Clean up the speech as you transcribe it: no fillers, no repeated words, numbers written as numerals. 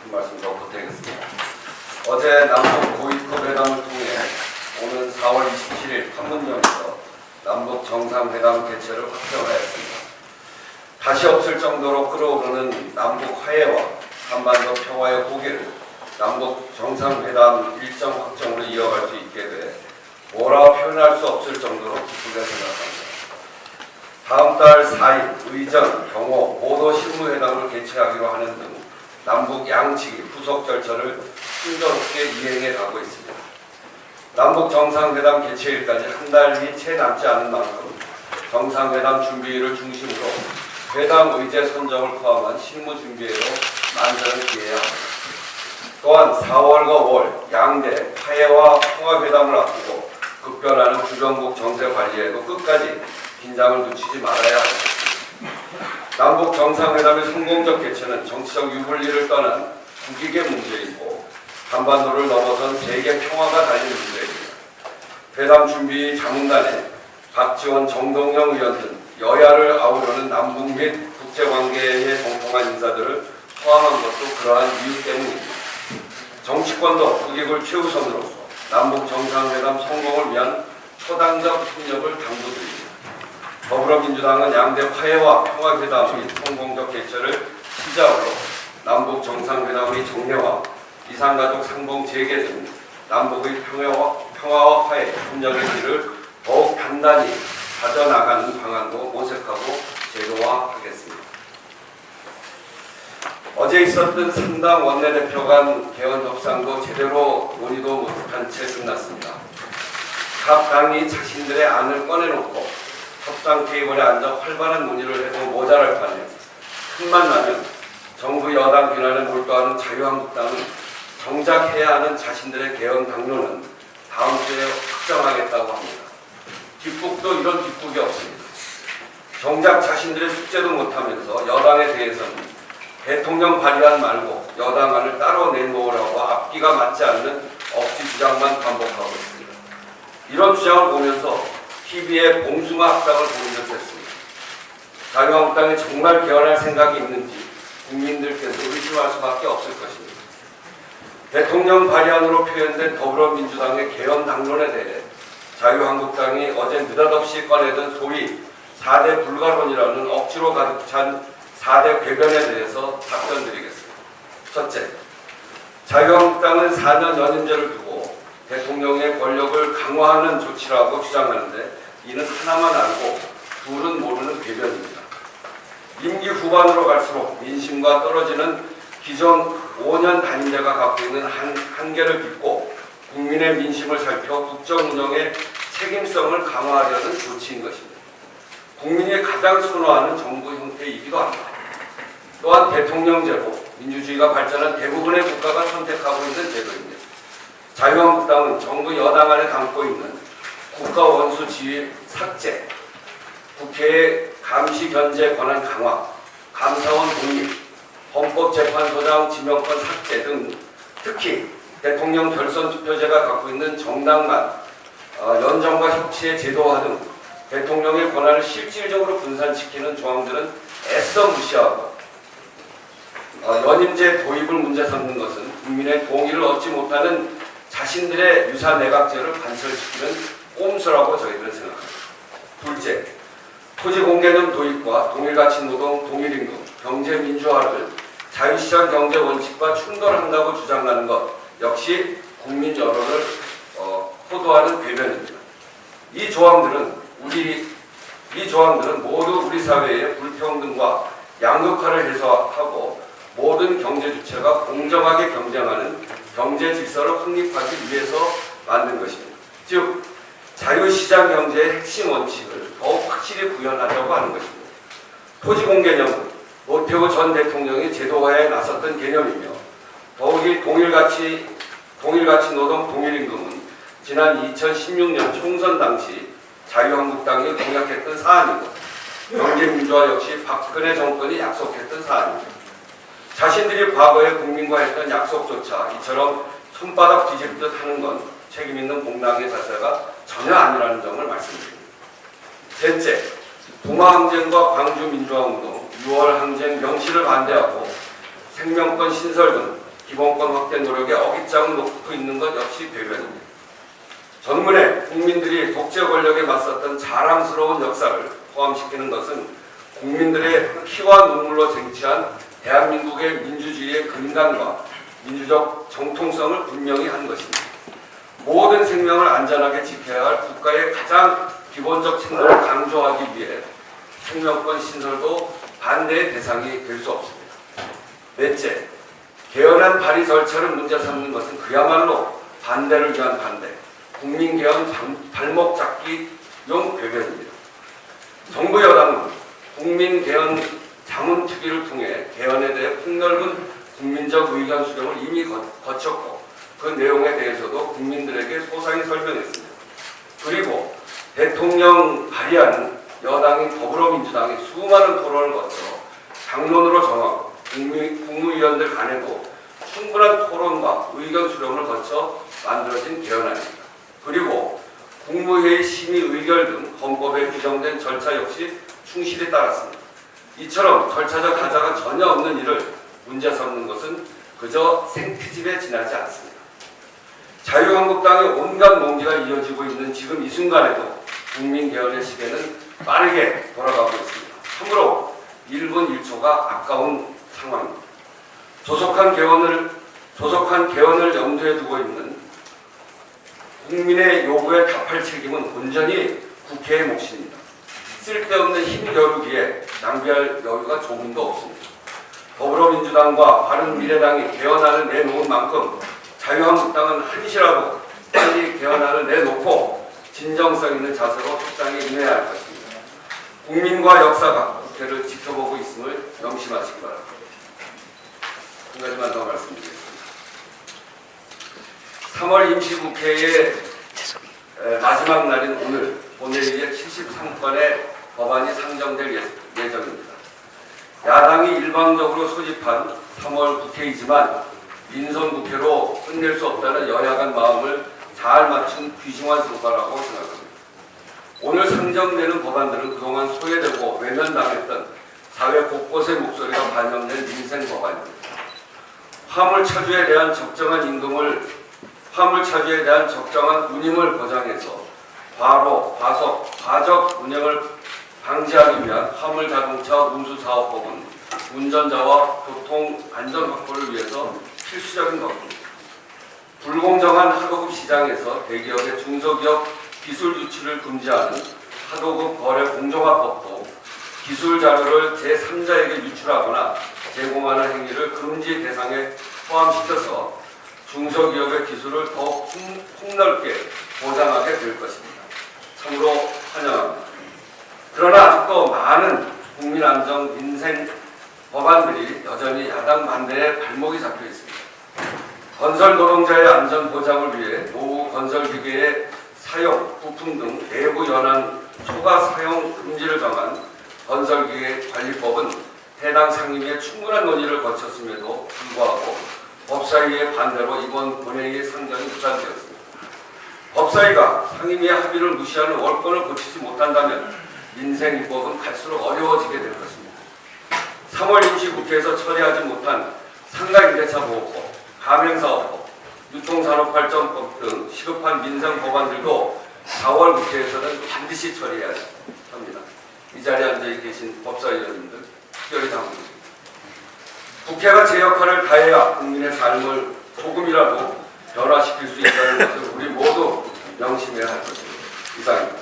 한 말씀 더 보태겠습니다. 어제 남북 고위급 회담을 통해 오는 4월 27일 판문점에서 남북 정상회담 개최를 확정하였습니다. 다시 없을 정도로 끓어오르는 남북 화해와 한반도 평화의 호기를 남북 정상회담 일정 확정으로 이어갈 수 있게 돼 뭐라 표현할 수 없을 정도로 기쁘게 생각합니다. 다음 달 4일 의전, 경호, 모두 실무회담을 개최하기로 하는 등 남북 양측이 후속 절차를 순조롭게 이행해 가고 있습니다. 남북 정상회담 개최일까지 한 달이 채 남지 않은 만큼 정상회담 준비를 중심으로 회담 의제 선정을 포함한 실무 준비에도 만전을 기해야 합니다. 또한 4월과 5월 양대 화해와 평화회담을 앞두고 급변하는 주변국 정세 관리에도 끝까지 긴장을 늦추지 말아야 합니다. 남북 정상회담의 성공적 개최는 정치적 유불리를 떠난 국익의 문제이고 한반도를 넘어선 세계 평화가 달린 문제입니다. 회담 준비 자문단에 박지원, 정동영 의원 등 여야를 아우르는 남북 및 국제관계에 정통한 인사들을 포함한 것도 그러한 이유 때문입니다. 정치권도 국익을 최우선으로 남북 정상회담 성공을 위한 초당적 협력을 당부드립니다. 더불어민주당은 양대 화해와 평화회담의 성공적 개최를 시작으로 남북 정상회담의 정례와 이산가족 상봉 재개 등 남북의 평화와 화해, 협력의 길을 더욱 단단히 다져나가는 방안도 모색하고 제도화하겠습니다. 어제 있었던 3당 원내대표 간 개헌 협상도 제대로 논의도 못한 채 끝났습니다. 각 당이 자신들의 안을 꺼내놓고 협상 테이블에 앉아 활발한 논의를 해도 모자랄 판에 틈만 나면 정부 여당 비난에 몰두하는 자유한국당은 정작 해야 하는 자신들의 개헌 당론은 다음 주에 확정하겠다고 합니다. 뒷북도 이런 뒷북이 없습니다. 정작 자신들의 숙제도 못하면서 여당에 대해서는 대통령 발의안 말고 여당안을 따로 내놓으라고 앞뒤가 맞지 않는 억지 주장만 반복하고 있습니다. 이런 주장을 보면서 TV의 봉숭아 학당을 보는 듯했습니다. 자유한국당이 정말 개헌할 생각이 있는지 국민들께서 의심할 수밖에 없을 것입니다. 대통령 발의안으로 표현된 더불어민주당의 개헌 당론에 대해 자유한국당이 어제 느닷없이 꺼내든 소위 4대 불가론이라는 억지로 가득 찬 4대 궤변에 대해서 답변드리겠습니다. 첫째, 자유한국당은 4년 연임제를 두고 대통령의 권력을 강화하는 조치라고 주장하는데 이는 하나만 알고 둘은 모르는 궤변입니다. 임기 후반으로 갈수록 민심과 떨어지는 기존 5년 단임제가 갖고 있는 한계를 딛고 국민의 민심을 살펴 국정 운영의 책임성을 강화하려는 조치인 것입니다. 국민이 가장 선호하는 정부 형태이기도 합니다. 또한 대통령제로 민주주의가 발전한 대부분의 국가가 선택하고 있는 제도입니다. 자유한국당은 정부 여당 안에 담고 있는 국가 원수 지위 삭제, 국회의 감시 견제 권한 강화, 감사원 독립, 헌법재판소장 지명권 삭제 등 특히 대통령 결선 투표제가 갖고 있는 정당만 연정과 협치의 제도화 등 대통령의 권한을 실질적으로 분산시키는 조항들은 애써 무시하고 연임제 도입을 문제 삼는 것은 국민의 동의를 얻지 못하는 자신들의 유사 내각제를 관철시키는 꼼수라고 저희들은 생각합니다. 둘째, 토지공개념 도입과 동일가치 노동, 동일임금, 경제민주화를 자유시장 경제 원칙과 충돌한다고 주장하는 것 역시 국민 여론을 호도하는 궤변입니다. 이 조항들은 모두 우리 사회의 불평등과 양극화를 해소하고 모든 경제 주체가 공정하게 경쟁하는 경제 질서를 확립하기 위해서 만든 것입니다. 즉, 자유시장 경제의 핵심 원칙을 더욱 확실히 구현하자고 하는 것입니다. 토지공개념은 노태우 전 대통령이 제도화에 나섰던 개념이며 더욱이 동일가치 노동 동일임금은 지난 2016년 총선 당시 자유한국당이 공약했던 사안이고 경제민주화 역시 박근혜 정권이 약속했던 사안입니다. 자신들이 과거에 국민과 했던 약속조차 이처럼 손바닥 뒤집듯 하는 건 책임있는 공당의 자세가 전혀 아니라는 점을 말씀드립니다. 셋째, 동아항쟁과 광주민주화운동, 6월 항쟁 명시를 반대하고 생명권 신설 등 기본권 확대 노력에 어깃장을 놓고 있는 것 역시 배변입니다. 전문에 국민들이 독재 권력에 맞섰던 자랑스러운 역사를 포함시키는 것은 국민들의 피와 눈물로 쟁취한 대한민국의 민주주의의 근간과 민주적 정통성을 분명히 한 것입니다. 모든 생명을 안전하게 지켜야 할 국가의 가장 기본적 책무를 강조하기 위해 생명권 신설도 반대의 대상이 될 수 없습니다. 넷째, 개헌안 발의 절차를 문제 삼는 것은 그야말로 반대를 위한 반대, 국민개헌 발목 잡기용 배변입니다. 정부 여당은 국민개헌 자문특위를 통해 개헌에 대해 폭넓은 국민적 의견 수렴을 이미 거쳤고 그 내용에 대해서도 국민들에게 소상히 설명했습니다. 그리고 대통령 발의하는 여당인 더불어민주당이 수많은 토론을 거쳐 당론으로 정하고 국무위원들 간에도 충분한 토론과 의견 수렴을 거쳐 만들어진 개헌안입니다. 그리고 국무회의 심의 의결 등 헌법에 규정된 절차 역시 충실히 따랐습니다. 이처럼 절차적 가자가 전혀 없는 일을 문제 삼는 것은 그저 생트집에 지나지 않습니다. 자유한국당의 온갖 논의가 이어지고 있는 지금 이 순간에도 국민개헌의 시계는 빠르게 돌아가고 있습니다. 참으로 1분 1초가 아까운 상황입니다. 조속한 개헌을 염두에 두고 있는 국민의 요구에 답할 책임은 온전히 국회의 몫입니다. 쓸데없는 힘겨루기에 낭비할 여유가 조금도 없습니다. 더불어민주당과 바른미래당이 개헌안을 내놓은 만큼 자유한국당은 한시라도 빨리 개헌안을 내놓고 진정성 있는 자세로 협상에 임해야 할 것입니다. 국민과 역사가 국회를 지켜보고 있음을 명심하시기 바랍니다. 한 가지만 더 말씀드리겠습니다. 3월 임시국회의 마지막 날인 오늘 본회의에 73건의 법안이 상정될 예정입니다. 야당이 일방적으로 소집한 3월 국회이지만 민선 국회로 끝낼 수 없다는 여야 간 마음을 잘 맞춘 귀중한 성과라고 생각합니다. 오늘 상정되는 법안들은 그동안 소외되고 외면당했던 사회 곳곳의 목소리가 반영된 민생 법안입니다. 화물차주에 대한 적정한 운임을 보장해서 과로, 과속, 과적 운행을 방지하기 위한 화물자동차 운수사업법은 운전자와 교통안전 확보를 위해서 필수적인 것입니다. 불공정한 하도급 시장에서 대기업의 중소기업 기술 유출을 금지하는 하도급 거래 공정화법도 기술 자료를 제3자에게 유출하거나 제공하는 행위를 금지 대상에 포함시켜서 중소기업의 기술을 더욱 폭넓게 보장하게 될 것입니다. 참으로 환영합니다. 그러나 아직도 많은 국민안정 민생 법안들이 여전히 야당 반대에 발목이 잡혀 있습니다. 건설 노동자의 안전 보장을 위해 노후 건설기계의 사용, 부품 등 내부 연한 초과 사용 금지를 정한 건설기계 관리법은 해당 상임위의 충분한 논의를 거쳤음에도 불구하고 법사위의 반대로 이번 본회의의 상정이 무산되었습니다. 법사위가 상임위의 합의를 무시하는 월권을 고치지 못한다면 민생 입법은 갈수록 어려워지게 될 것입니다. 3월 임시국회에서 처리하지 못한 상가임대차보호법, 가맹사업법, 유통산업발전법 등 시급한 민생 법안들도 4월 국회에서는 반드시 처리해야 합니다. 이 자리에 앉아 계신 법사위원님들 특별히 당부드립니다. 국회가 제 역할을 다해야 국민의 삶을 조금이라도 변화시킬 수 있다는 것을 우리 모두 명심해야 할 것입니다. 이상입니다.